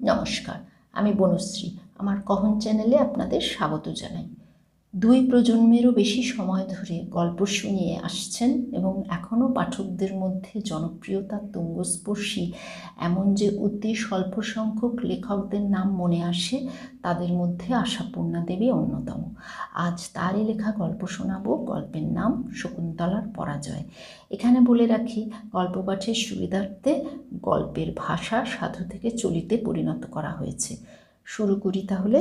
নমস্কার, আমি বনশ্রী। আমার কহন চ্যানেলে আপনাদের স্বাগত জানাই। 2 প্রজন্মেরও বেশি সময় ধরে গল্প শুনিয়ে আসছেন এবং এখনও পাঠকদের মধ্যে জনপ্রিয়তার তুঙ্গস্পর্শী এমন যে অতি স্বল্প সংখ্যক লেখকদের নাম মনে আসে, তাদের মধ্যে আশাপূর্ণা দেবী অন্যতম। আজ তারই লেখা গল্প শোনাবো। গল্পের নাম শকুন্তলার পরাজয়। এখানে বলে রাখি, গল্প পাঠের সুবিধার্থে গল্পের ভাষা সাধু থেকে চলিতে পরিণত করা হয়েছে। শুরু করি তাহলে।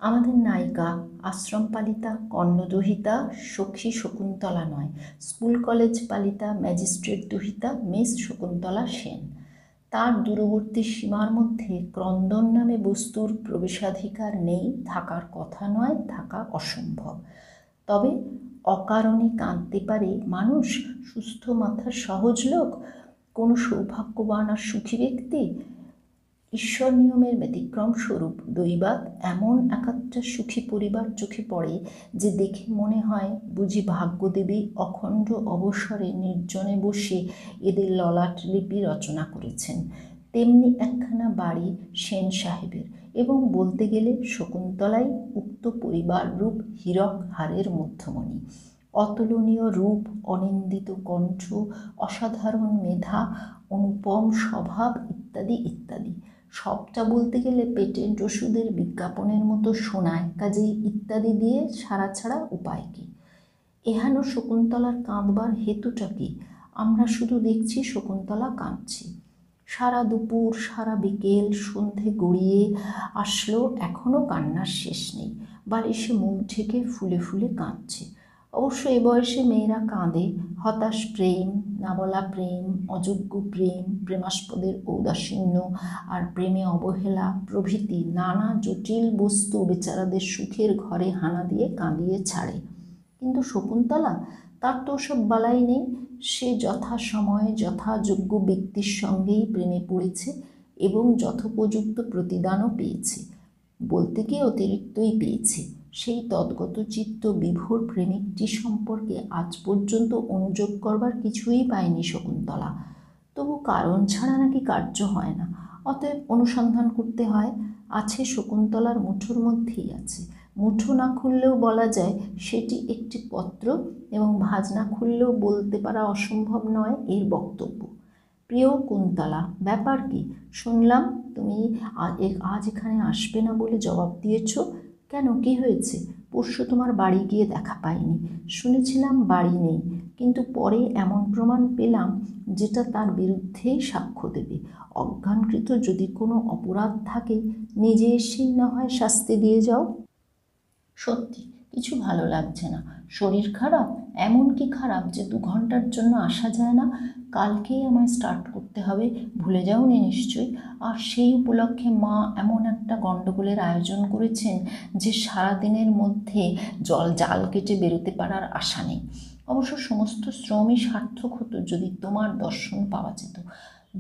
আমাদের নায়িকা আশ্রম পালিতা কর্ণদহিতা সখী শকুন্তলা নয়, স্কুল কলেজ পালিতা ম্যাজিস্ট্রেট দুহিতা মিস শকুন্তলা সেন। তার দূরবর্তী সীমার মধ্যে ক্রন্দন নামে বস্তুর প্রবেশাধিকার নেই, থাকার কথা নয়, থাকা অসম্ভব। তবে অকারণে কাঁদতে পারে মানুষ, সুস্থ মাথার সহজ লোক, কোনো সৌভাগ্যবান আর সুখী ব্যক্তি। ঈশ্বর নিয়মের ব্যতিক্রম স্বরূপ দৈবাৎ এমন একাত্রা সুখী পরিবার চোখে পড়ে যে দেখে মনে হয় বুঝি ভাগ্যদেবী অখণ্ড অবসরে নির্জনে বসে এদের ললাট লিপি রচনা করেছেন। তেমনি একখানা বাড়ি সেন সাহেবের, এবং বলতে গেলে শকুন্তলাই উক্ত পরিবার রূপ হীরক হারের মধ্যমণি। অতুলনীয় রূপ, অনিন্দিত কণ্ঠ, অসাধারণ মেধা, অনুপম স্বভাব ইত্যাদি ইত্যাদি। সবটা বলতে গেলে পেটেন্ট ওষুধের বিজ্ঞাপনের মতো শোনায়, কাজেই ইত্যাদি দিয়ে সারা ছাড়া উপায় কি? এহেন শকুন্তলার কাঁদবার হেতুটা কি? আমরা শুধু দেখছি শকুন্তলা কাঁদছে। সারা দুপুর, সারা বিকেল, সন্ধে গড়িয়ে আসলো, এখনও কান্নার শেষ নেই। বালিশে মুখ ঢেকে ফুলে ফুলে কাঁদছে। অবশ্য এ বয়সে মেয়েরা কাঁদে। হতাশ প্রেম, না বলা প্রেম, অযোগ্য প্রেম, প্রেমাস্পদের ঔদাসীন্য আর প্রেমে অবহেলা প্রভৃতি নানা জটিল বস্তু বেচারাদের সুখের ঘরে হানা দিয়ে কাঁদিয়ে ছাড়ে। কিন্তু শকুন্তলা, তার তো ওসব বালাই নেই। সে যথাসময়ে যথাযোগ্য ব্যক্তির সঙ্গেই প্রেমে পড়েছে এবং যথোপযুক্ত প্রতিদানও পেয়েছে। বলতে গিয়ে অতিরিক্তই পেয়েছে। সেই তদ্গত চিত্ত বিভোর প্রেমিকটি সম্পর্কে আজ পর্যন্ত অনুযোগ করবার কিছুই পায়নি শকুন্তলা। তবু কারণ ছাড়া নাকি কার্য হয় না, অতএব অনুসন্ধান করতে হয়। আছে শকুন্তলার মুঠোর মধ্যেই আছে। মুঠো না খুললেও বলা যায় সেটি একটি পত্র, এবং ভাঁজ না খুললেও বলতে পারা অসম্ভব নয় এর বক্তব্য। প্রিয় কুন্তলা, ব্যাপার কি? শুনলাম তুমি আজ এখানে আসবে না বলে জবাব দিয়েছ। কেন, কি হয়েছে? পরশু তোমার বাড়ি গিয়ে দেখা পাইনি। শুনেছিলাম বাড়ি নেই, কিন্তু পরে এমন প্রমাণ পেলাম যেটা তার বিরুদ্ধেই সাক্ষ্য দেবে। অজ্ঞানকৃত যদি কোনো অপরাধ থাকে, নিজে এসেই না হয় শাস্তি দিয়ে যাও। সত্যি কিছু ভালো লাগছে না। শরীর খারাপ? এমন কি খারাপ যে 2 ঘন্টার জন্য আসা যায় না? কালকেই আমায় স্টার্ট করতে হবে, ভুলে যাওনি নিশ্চয়ই। আর সেই উপলক্ষে মা এমন একটা গণ্ডগোলের আয়োজন করেছেন যে সারাদিনের মধ্যে জাল কেটে বেরোতে পারার আশা নেই। অবশ্য সমস্ত শ্রমই সার্থক হতো যদি তোমার দর্শন পাওয়া যেত।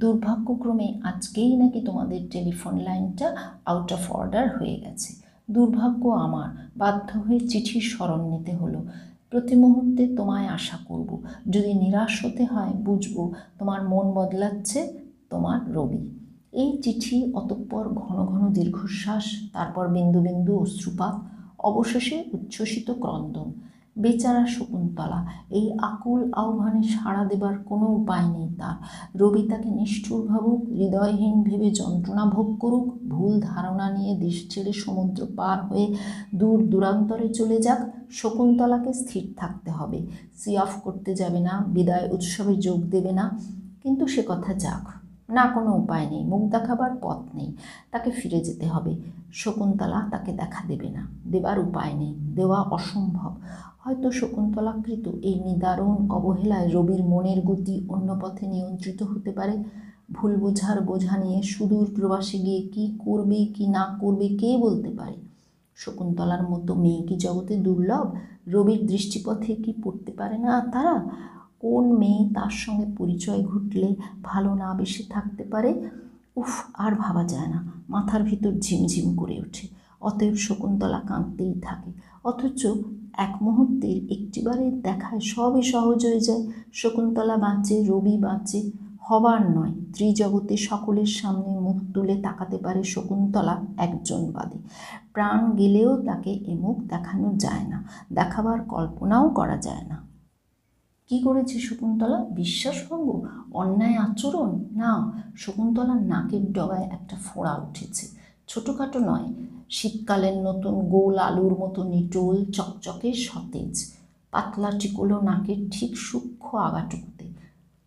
দুর্ভাগ্যক্রমে আজকেই নাকি তোমাদের টেলিফোন লাইনটা আউট অফ অর্ডার হয়ে গেছে। দুর্ভাগ্য আমার, বাধ্য হয়ে চিঠির স্মরণ নিতে হলো। প্রতি মুহূর্তে তোমায় আশা করব। যদি নিরাশ হতে হয় বুঝবো তোমার মন বদলাচ্ছে। তোমার রবি। এই চিঠি, অতঃপর ঘন ঘন দীর্ঘশ্বাস, তারপর বিন্দু বিন্দু অশ্রুপাত, অবশেষে উচ্ছ্বসিত ক্রন্দন। বেচারা শকুন্তলা, এই আকুল আহ্বানে সাড়া দেবার কোনো উপায় নেই তার। রবি তাকে নিষ্ঠুর ভাবুক, হৃদয়হীন ভেবে যন্ত্রণা ভোগ করুক, ভুল ধারণা নিয়ে দেশ ছেড়ে সমুদ্র পার হয়ে দূর দূরান্তরে চলে যাক, শকুন্তলাকে স্থির থাকতে হবে। সি অফ করতে যাবে না, বিদায় উৎসবে যোগ দেবে না। কিন্তু সে কথা যাক না, কোনো উপায় নেই, মুখ দেখাবার পথ নেই, তাকে ফিরে যেতে হবে। শকুন্তলা তাকে দেখা দেবে না, দেবার উপায় নেই, দেওয়া অসম্ভব। হয়তো শকুন্তলাকৃত এই নিদারুণ অবহেলায় রবির মনের গতি অন্য পথে নিয়ন্ত্রিত হতে পারে। ভুল বোঝার বোঝা নিয়ে সুদূর প্রবাসে গিয়ে কি করবে কি না করবে কে বলতে পারে। শকুন্তলার মতো মেয়ে কি জগতে দুর্লভ? রবির দৃষ্টিপথে কি পড়তে পারে না তারা? কোন মেয়ে তার সঙ্গে পরিচয় ঘটলে ভালো না বেশি থাকতে পারে? উফ, আর ভাবা যায় না, মাথার ভিতর ঝিমঝিম করে ওঠে। অতএব শকুন্তলা কাঁদতেই থাকে। অথচ এক মুহূর্তের একটিবারের দেখায় সবই সহজ হয়ে যায়। শকুন্তলা বাঁচে, রবি বাঁচে। হবার নয়, ত্রিজগতে সকলের সামনে মুখ তুলে তাকাতে পারে শকুন্তলা একজন বাদে। প্রাণ গেলেও তাকে এ মুখ দেখানো যায় না, দেখাবার কল্পনাও করা যায় না। কি করেছে শকুন্তলা? বিশ্বাসভঙ্গ, অন্যায় আচরণ? না, শকুন্তলার নাকের ডগায় একটা ফোঁড়া উঠেছে, ছোটোখাটো নয়, শীতকালের নতুন গোল আলুর মতো নিটোল, চকচকে সতেজ, পাতলা টিকলো নাকের ঠিক সূক্ষ্ম আগাটুকুতে।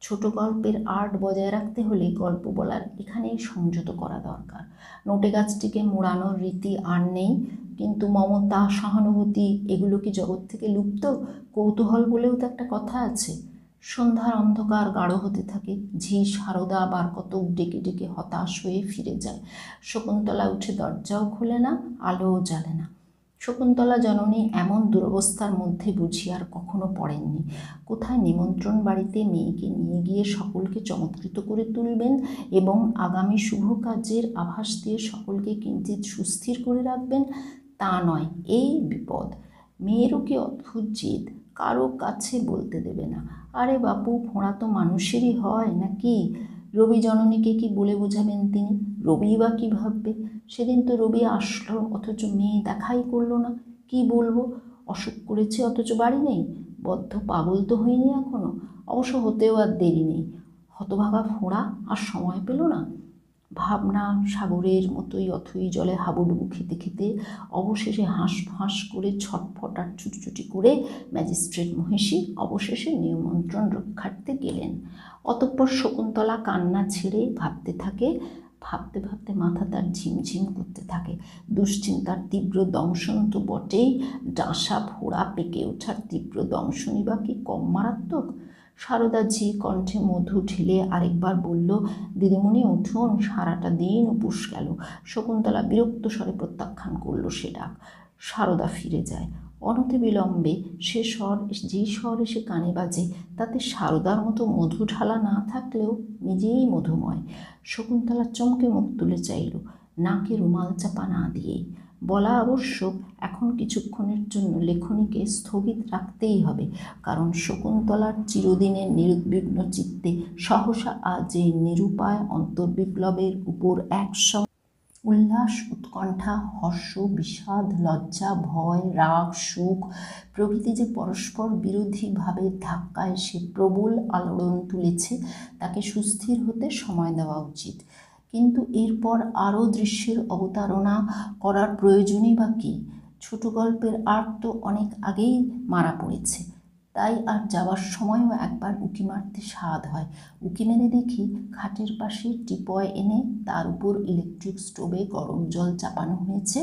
ছোট গল্পের আর্ট বজায় রাখতে হলে গল্প বলার এখানেই সংযত করা দরকার। নোটে গাছটিকে মোড়ানোর রীতি আর নেই, কিন্তু মমতা, সহানুভূতি এগুলো কি জগৎ থেকে লুপ্ত? কৌতূহল বলেও তো একটা কথা আছে। সন্ধ্যার অন্ধকার গাঢ় হতে থাকে, ঝি সারদা বার কতক ডেকে ডেকে হতাশ হয়ে ফিরে যায়। শকুন্তলা উঠে দরজাও খোলে না, আলোও জ্বালে না। শকুন্তলা জননী এমন দুরবস্থার মধ্যে বুঝি আর কখনো পড়েননি। কোথায় নিমন্ত্রণ বাড়িতে মেয়েকে নিয়ে গিয়ে সকলকে চমৎকৃত করে তুলবেন এবং আগামী শুভ কাজের আভাস দিয়ে সকলকে কিঞ্চিৎ সুস্থির করে রাখবেন, তা নয়, এই বিপদ। মেয়েরও কি অদ্ভুত জেদ, কারো কাছে বলতে দেবে না। আরে বাপু, ফোঁড়া তো মানুষেরই হয় নাকি? রবি জননীকে কি বলে বোঝাবেন তিনি? রবি বা কী ভাববে? সেদিন তো রবি আসলো, অথচ মেয়ে দেখাই করলো না। কি বলবো? অসুখ করেছে অথচ বাড়ি নেই? বদ্ধ পাগল তো হয়নি এখনো, অবশ্য হতেও আর দেরি নেই। হতভাগা ফোঁড়া আর সময় পেল না। ভাবনা সাগরের মতোই অথই জলে হাবুডুবু খেতে খেতে অবশেষে হাঁস করে ছটফট আর ছুটি করে ম্যাজিস্ট্রেট মহিষী অবশেষে নিমন্ত্রণ রক্ষার্থে গেলেন। অতঃপর শকুন্তলা কান্না ছেড়ে ভাবতে থাকে। ভাবতে ভাবতে মাথা তার ঝিমঝিম করতে থাকে। দুশ্চিন্তার তীব্র দংশন তো বটেই, ডাঁসা ফোড়া পেকে ওঠার তীব্র দংশনই বা কি কম মারাত্মক? সারদা ঝি কণ্ঠে মধু ঢেলে আরেকবার বলল, দিদিমণি উঠুন, সারাটা দিন উপোস গেল। শকুন্তলা বিরক্ত স্বরে প্রত্যাখ্যান করল সে ডাক। সারদা ফিরে যায়। অনতি বিলম্বে যেই স্বর এসে কানে বাজে তাতে সারদার মতো মধু ঢালা না থাকলেও নিজেই মধুময়। শকুন্তলা চমকে মুখ তুলে চাইল, নাকে রুমাল চাপা না দিয়েই। বলা আবশ্যক, এখন কিছুক্ষণের জন্য লেখনীকে স্থগিত রাখতেই হবে, কারণ শকুন্তলার চিরদিনের নিরুদ্বিগ্ন চিত্তে সহসা আজ এই নিরুপায় অন্তর্বিপ্লবের উপর একসঙ্গে উল্লাস, উৎকণ্ঠা, হর্ষ, বিষাদ, লজ্জা, ভয়, রাগ, সুখ প্রভৃতি যে পরস্পর বিরোধী ভাবের ধাক্কায় সে প্রবল আলোড়ন তুলেছে, তাকে সুস্থির হতে সময় দেওয়া উচিত। কিন্তু এরপর আরও দৃশ্যের অবতারণা করার প্রয়োজনই বা কী? ছোট গল্পের আর্ট তো অনেক আগেই মারা পড়েছে। তাই আর যাওয়ার সময়ও একবার উঁকি মারতে স্বাদ হয়। উঁকি মেরে দেখি খাটের পাশে টিপয় এনে তার উপর ইলেকট্রিক স্টোভে গরম জল চাপানো হয়েছে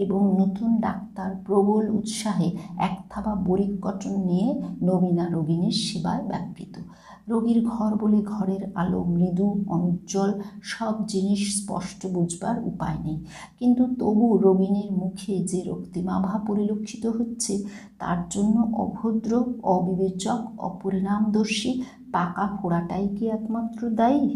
এবং নতুন ডাক্তার প্রবল উৎসাহে এক থাবা বরিক কটন নিয়ে নবীনা রোগিণীর সেবায় ব্যাপৃত। রোগীর ঘর বলে ঘরের আলো মৃদু, অনুজ্জ্বল, সব জিনিস স্পষ্ট বুঝবার উপায় নেই, কিন্তু তবু রোগিণীর মুখে যে রক্তিমাভা পরিলক্ষিত হচ্ছে তার জন্য অভদ্র, অবিবেচক, অপরিণামদর্শী পাকা ফোড়াটাই কি একমাত্র দায়ী?